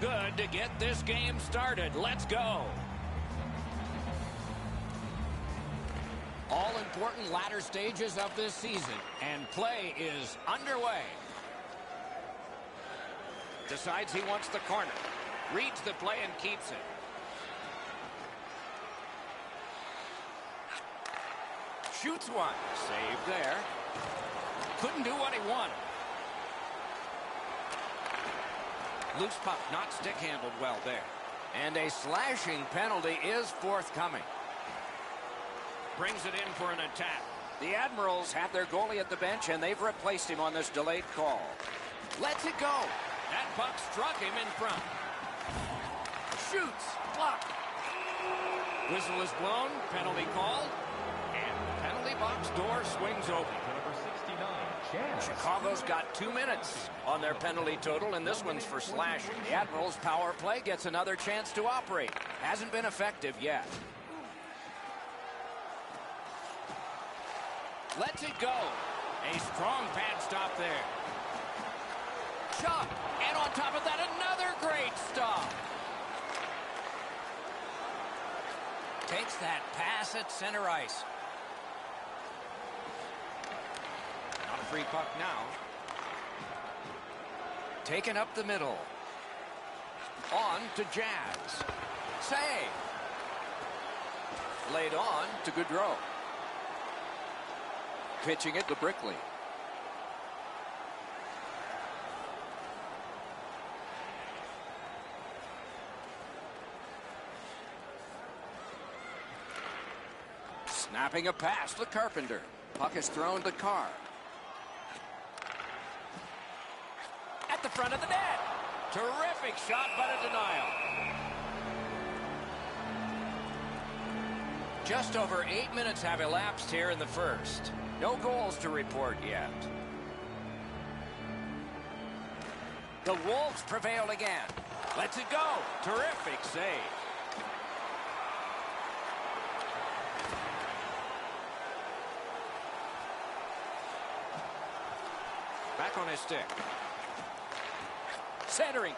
good to get this game started. Let's go. All important latter stages of this season, and play is underway. Decides he wants the corner. Reads the play and keeps it. Shoots one. Save there. Couldn't do what he wanted. Loose puck, not stick-handled well there. And a slashing penalty is forthcoming. Brings it in for an attack. The Admirals have their goalie at the bench, and they've replaced him on this delayed call. Lets it go. That puck struck him in front. Shoots. Blocked. Whistle is blown. Penalty called. And the penalty box door swings open. Number 69, Chance. Chicago's got 2 minutes on their penalty total, and this one's for slashing. The Admirals' power play gets another chance to operate. Hasn't been effective yet. Lets it go. A strong pad stop there. Shot. And on top of that, another great stop. Takes that pass at center ice. Not a free puck now. Taken up the middle. On to Jazz. Save. Laid on to Goodrow. Pitching it to Brickley. Snapping a pass to Carpenter. Puck is thrown to Carr. At the front of the net. Terrific shot, but a denial. Just over 8 minutes have elapsed here in the first. No goals to report yet. The Wolves prevail again. Lets it go. Terrific save. Back on his stick. Centering.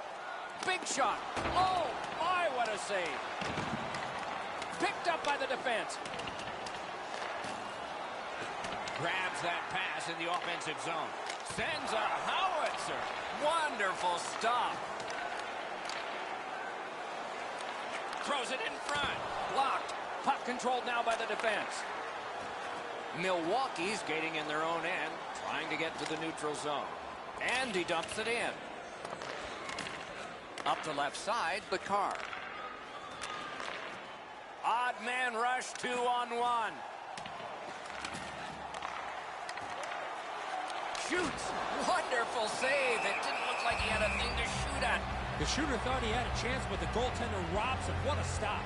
Big shot. Oh, my, what a save. Picked up by the defense. Grabs that pass in the offensive zone. Sends a howitzer. Wonderful stop. Throws it in front. Blocked. Puck controlled now by the defense. Milwaukee's skating in their own end, trying to get to the neutral zone. And he dumps it in. Up the left side, the Carr. Odd man rush, 2-on-1. Shoots. Wonderful save. It didn't look like he had a thing to shoot at. The shooter thought he had a chance, but the goaltender robs him. What a stop.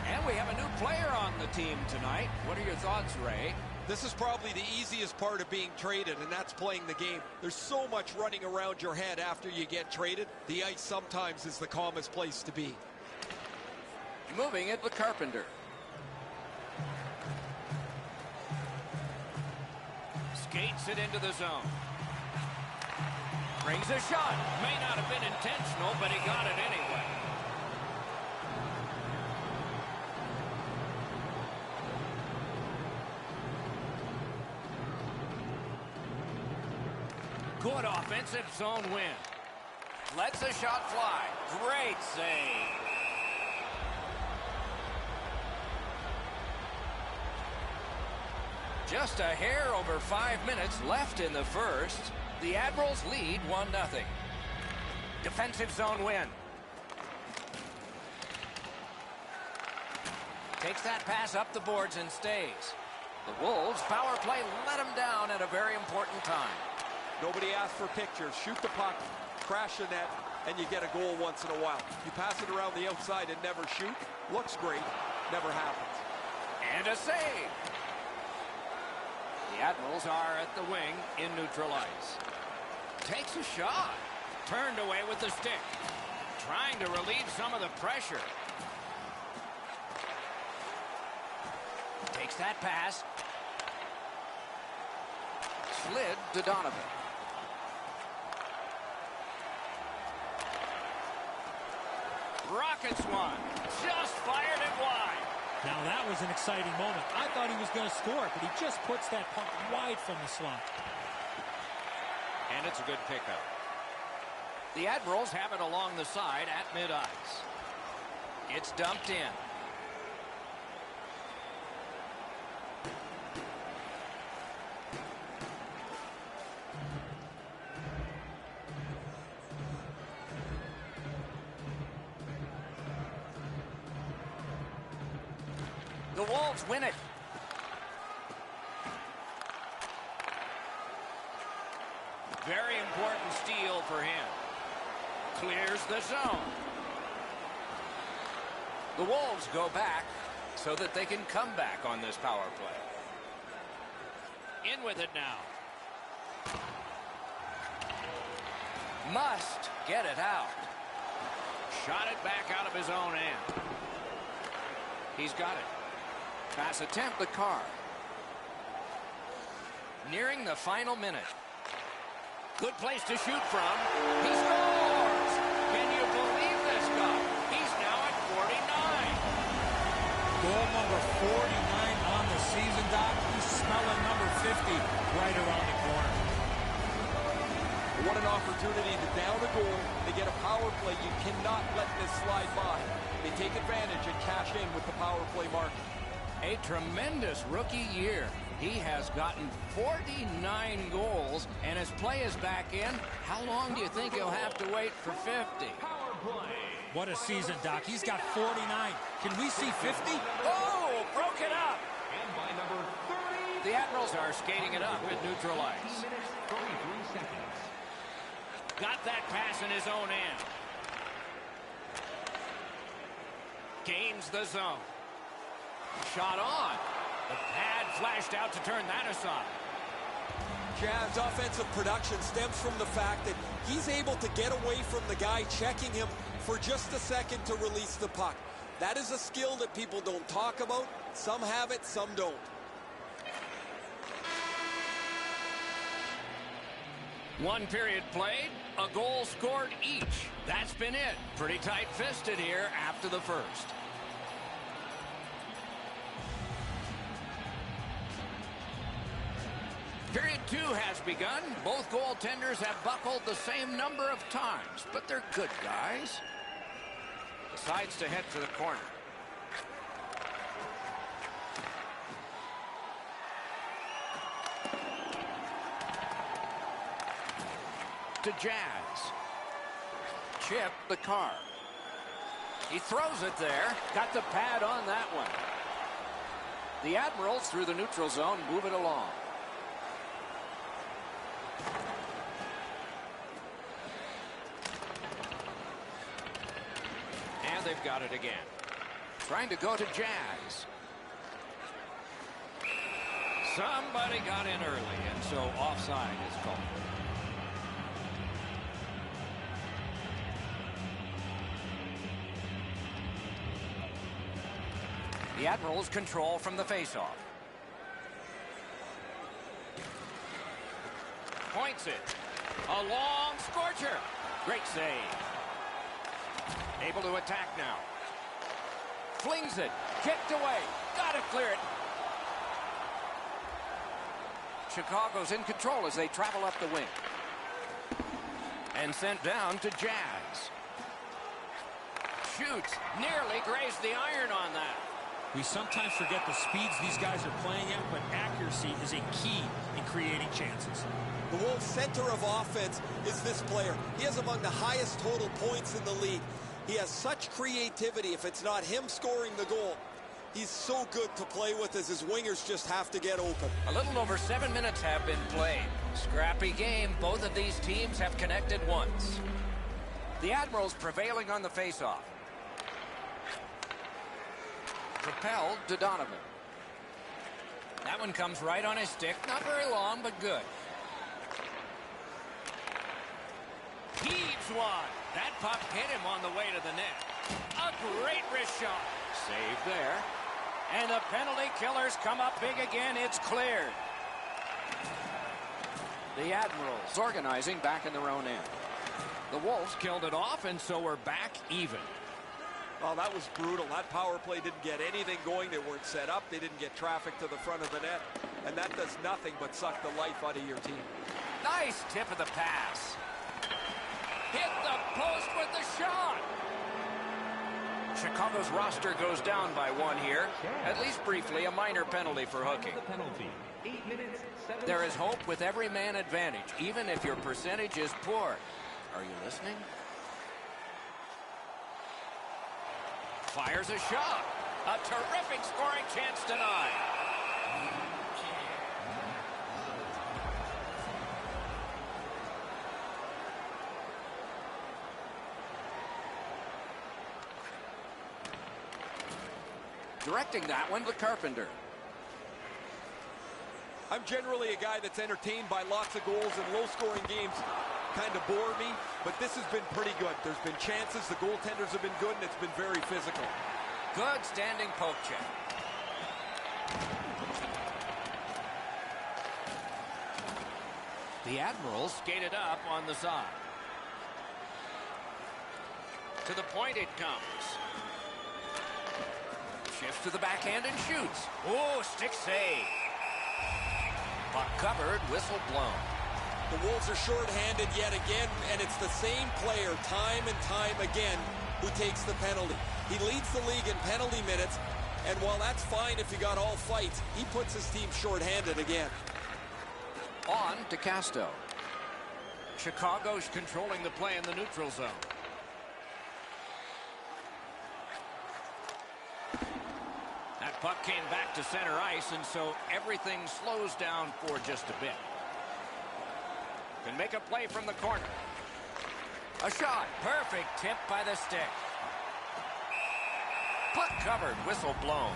And we have a new player on the team tonight. What are your thoughts, Ray? This is probably the easiest part of being traded, and that's playing the game. There's so much running around your head after you get traded. The ice sometimes is the calmest place to be. Moving it with Carpenter. Skates it into the zone. Brings a shot. May not have been intentional, but he got it anyway. Good offensive zone win. Lets a shot fly. Great save. Just a hair over 5 minutes left in the first. The Admirals lead 1-0. Defensive zone win. Takes that pass up the boards and stays. The Wolves' power play let them down at a very important time. Nobody asked for pictures. Shoot the puck, crash the net, and you get a goal once in a while. You pass it around the outside and never shoot. Looks great. Never happens. And a save. The Admirals are at the wing in neutral ice. Takes a shot. Turned away with the stick. Trying to relieve some of the pressure. Takes that pass. Slid to Donovan. Rockets one. Just fired it wide. Now that was an exciting moment. I thought he was going to score, but he just puts that puck wide from the slot. And it's a good pickup. The Admirals have it along the side at mid-ice. It's dumped in. The Wolves win it. Very important steal for him. Clears the zone. The Wolves go back so that they can come back on this power play. In with it now. Must get it out. Shot it back out of his own end. He's got it. Pass attempt, the car. Nearing the final minute. Good place to shoot from. He scores! Can you believe this guy? He's now at 49. Goal number 49 on the season, Doc. He's smelling number 50 right around the corner. What an opportunity to down a goal, to get a power play. You cannot let this slide by. They take advantage and cash in with the power play mark. A tremendous rookie year. He has gotten 49 goals, and his play is back in. How long do you think he'll have to wait for 50? What a season, Doc. He's got 49. Can we see 50? Oh, broke it up. And by number 30. The Admirals are skating it up at neutral ice. 33 seconds. Got that pass in his own end. Gains the zone. Shot on. The pad flashed out to turn that aside. Jazz offensive production stems from the fact that he's able to get away from the guy checking him for just a second to release the puck. That is a skill that people don't talk about. Some have it, some don't. One period played, a goal scored each. That's been it. Pretty tight-fisted here after the first. Period 2 has begun. Both goaltenders have buckled the same number of times, but they're good guys. Decides to head for the corner. To Jazz. Chip the car. He throws it there. Got the pad on that one. The Admirals through the neutral zone move it along. And they've got it again. Trying to go to Jazz. Somebody got in early, and so offside is called. The Admirals control from the faceoff. Points it. A long scorcher. Great save. Able to attack now. Flings it. Kicked away. Got to clear it. Chicago's in control as they travel up the wing. And sent down to Jazz. Shoots. Nearly grazed the iron on that. We sometimes forget the speeds these guys are playing at, but accuracy is a key in creating chances. The Wolves' center of offense is this player. He has among the highest total points in the league. He has such creativity. If it's not him scoring the goal, he's so good to play with as his wingers just have to get open. A little over 7 minutes have been played. Scrappy game. Both of these teams have connected once. The Admirals prevailing on the faceoff. Propelled to Donovan. That one comes right on his stick. Not very long, but good. Heaves one. That puck hit him on the way to the net. A great wrist shot. Save there. And the penalty killers come up big again. It's cleared. The Admirals organizing back in their own end. The Wolves killed it off, and so we're back even. Well, that was brutal. That power play didn't get anything going. They weren't set up. They didn't get traffic to the front of the net. And that does nothing but suck the life out of your team. Nice tip of the pass. Hit the post with the shot. Chicago's roster goes down by 1 here. At least briefly, a minor penalty for hooking. The penalty. 8 minutes, 7 There is hope with every man advantage, even if your percentage is poor. Are you listening? Fires a shot. A terrific scoring chance tonight. Directing that one to Carpenter. I'm generally a guy that's entertained by lots of goals, and low-scoring games kind of bore me, but this has been pretty good. There's been chances, the goaltenders have been good, and it's been very physical. Good standing poke check. The Admirals skated up on the side. To the point it comes. Shifts to the backhand and shoots. Oh, stick save. Puck covered, whistle blown. The Wolves are short-handed yet again, and it's the same player time and time again who takes the penalty. He leads the league in penalty minutes, and while that's fine if you got all fights, he puts his team short-handed again. On to Casto. Chicago's controlling the play in the neutral zone. That puck came back to center ice, and so everything slows down for just a bit. Can make a play from the corner. A shot. Perfect tip by the stick. Puck covered, whistle blown.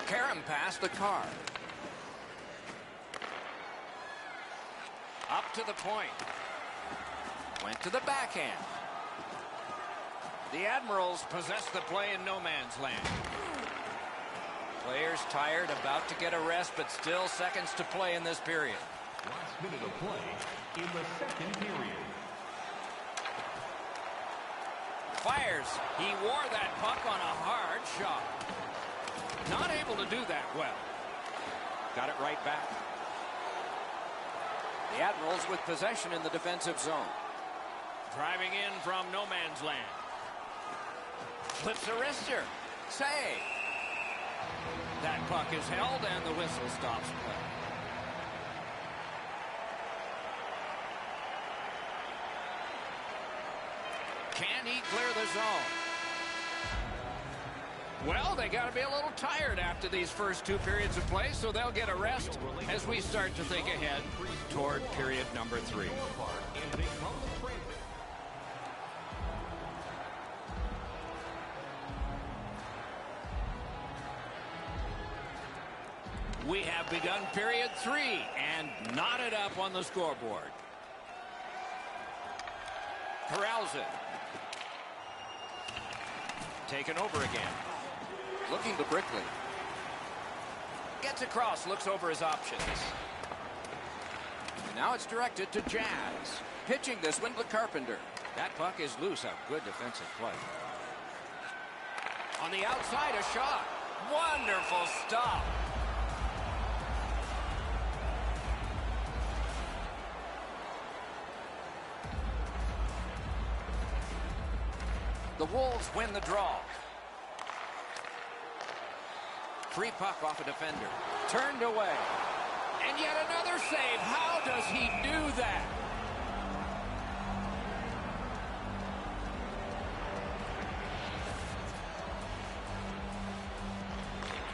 Karam passed the car. Up to the point. Went to the backhand. The Admirals possess the play in no man's land. Players tired, about to get a rest, but still seconds to play in this period. Last minute of play in the second period. Fires. He wore that puck on a hard shot. Not able to do that well. Got it right back. The Admirals with possession in the defensive zone. Driving in from no man's land. Flips a wrister. Save. That puck is held and the whistle stops play. Can he clear the zone? Well, they got to be a little tired after these first 2 periods of play, so they'll get a rest as we start to think ahead toward period number 3. We have begun period 3 and knotted up on the scoreboard. Corrals it. Taken over again. Looking to Brickley. Gets across, looks over his options. And now it's directed to Jazz. Pitching this one to Carpenter. That puck is loose. A good defensive play. On the outside, a shot. Wonderful stop. The Wolves win the draw. Free puck off a defender. Turned away. And yet another save. How does he do that?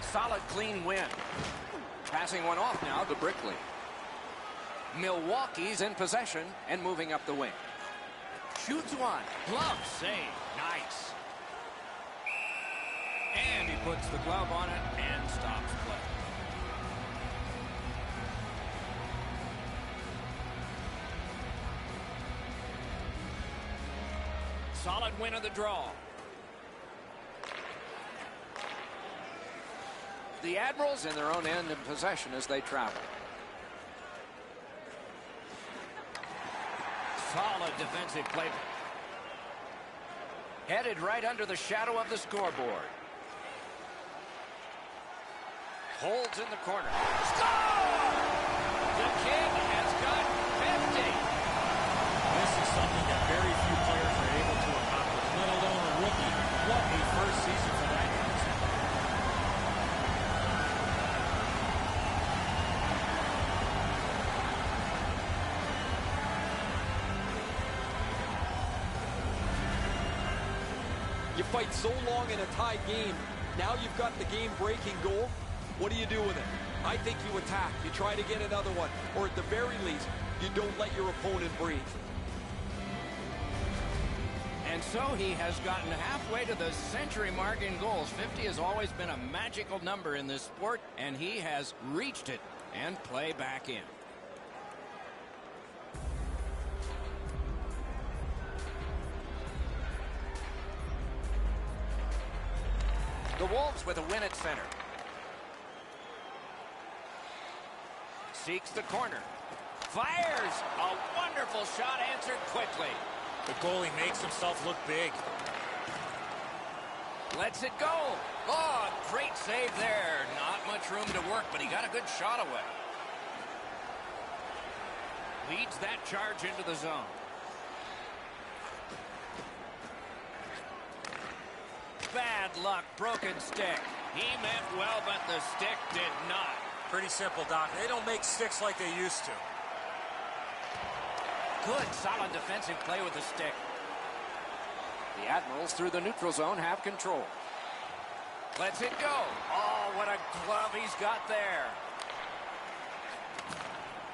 Solid, clean win. Passing one off now to Brickley. Milwaukee's in possession and moving up the wing. Shoots one. Glove save. Nice. And he puts the glove on it and stops play. Solid win of the draw. The Admirals in their own end in possession as they travel. Solid defensive play. Headed right under the shadow of the scoreboard. Holds in the corner. Score! The King has got 50. This is something that very few players are able to accomplish, let alone a rookie. What a first season for that guy. You fight so long in a tie game. Now you've got the game-breaking goal. What do you do with it? I think you attack. You try to get another one. Or at the very least, you don't let your opponent breathe. And so he has gotten halfway to the century mark in goals. 50 has always been a magical number in this sport, and he has reached it. And play back in. The Wolves with a win at center. Seeks the corner. Fires! A wonderful shot answered quickly. The goalie makes himself look big. Lets it go. Oh, great save there. Not much room to work, but he got a good shot away. Leads that charge into the zone. Bad luck, broken stick. He meant well, but the stick did not. Pretty simple, Doc. They don't make sticks like they used to. Good, solid defensive play with the stick. The Admirals through the neutral zone have control. Lets it go. Oh, what a glove he's got there.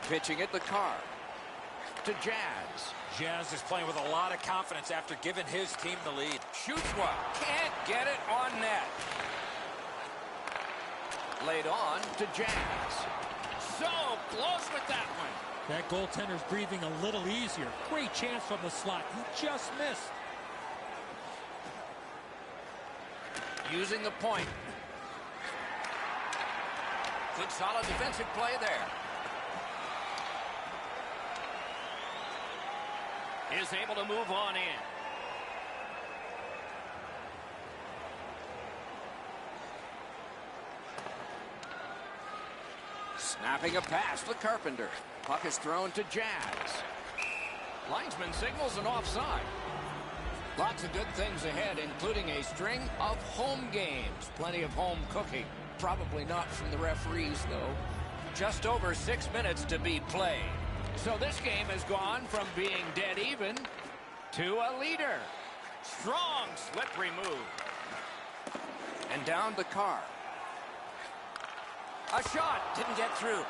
Pitching it, the car. To Jazz. Jazz is playing with a lot of confidence after giving his team the lead. Shoots one. Can't get it on net. Laid on to Jazz. So close with that one. That goaltender's breathing a little easier. Great chance from the slot. He just missed. Using the point. Good solid defensive play there. Is able to move on in. Snapping a pass to Carpenter. Puck is thrown to Jazz. Linesman signals an offside. Lots of good things ahead, including a string of home games. Plenty of home cooking. Probably not from the referees, though. Just over 6 minutes to be played. So this game has gone from being dead even to a leader. Strong, slippery move. And down the car. A shot. Didn't get through.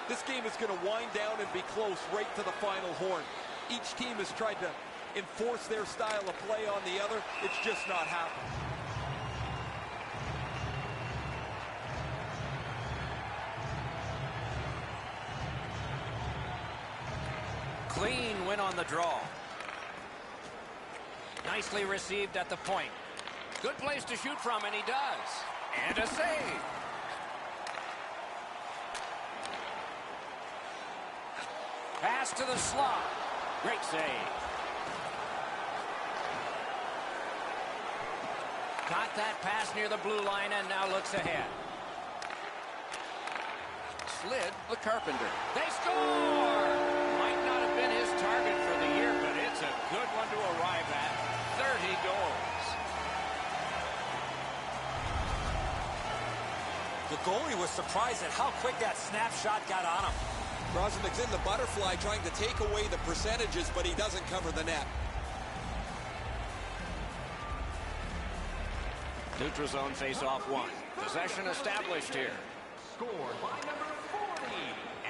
This game is going to wind down and be close right to the final horn. Each team has tried to enforce their style of play on the other. It's just not happening. Clean win on the draw. Nicely received at the point. Good place to shoot from, and he does. And a save. Pass to the slot. Great save. Got that pass near the blue line and now looks ahead. Slid the Carpenter. They score! Might not have been his target for the year, but it's a good one to arrive at. 30 goals. The goalie was surprised at how quick that snapshot got on him. Rosenbeck's in the butterfly trying to take away the percentages, but he doesn't cover the net. Neutral zone face-off one. Possession established here. Scored by number 40.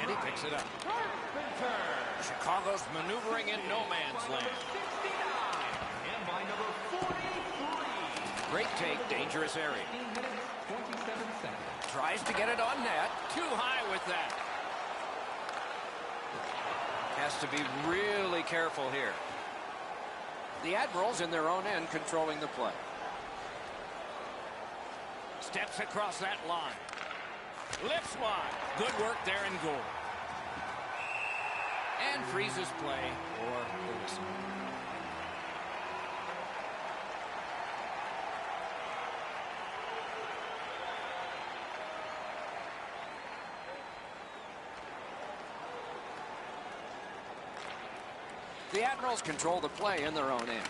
And he picks it up. Carpenter. Chicago's maneuvering in no man's land. 69. And by number 43. Great take, dangerous area. 15 minutes, 27 seconds. Tries to get it on net. Too high with that. Has to be really careful here. The Admirals in their own end controlling the play. Steps across that line. Lifts one. Good work there in goal. And freezes play or the whistle. The Admirals control the play in their own end.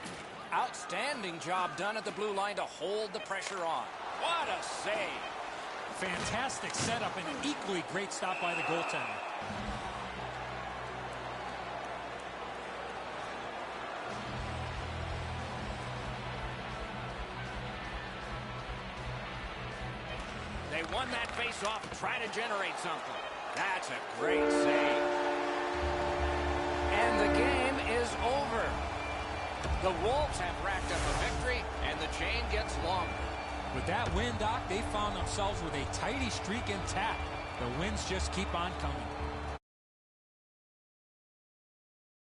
Outstanding job done at the blue line to hold the pressure on. What a save. Fantastic setup and an equally great stop by the goaltender. They won that face-off, try to generate something. That's a great save. And the game is over. The Wolves have racked up a victory, and the chain gets longer. With that win, Doc, they found themselves with a tidy streak intact. The wins just keep on coming.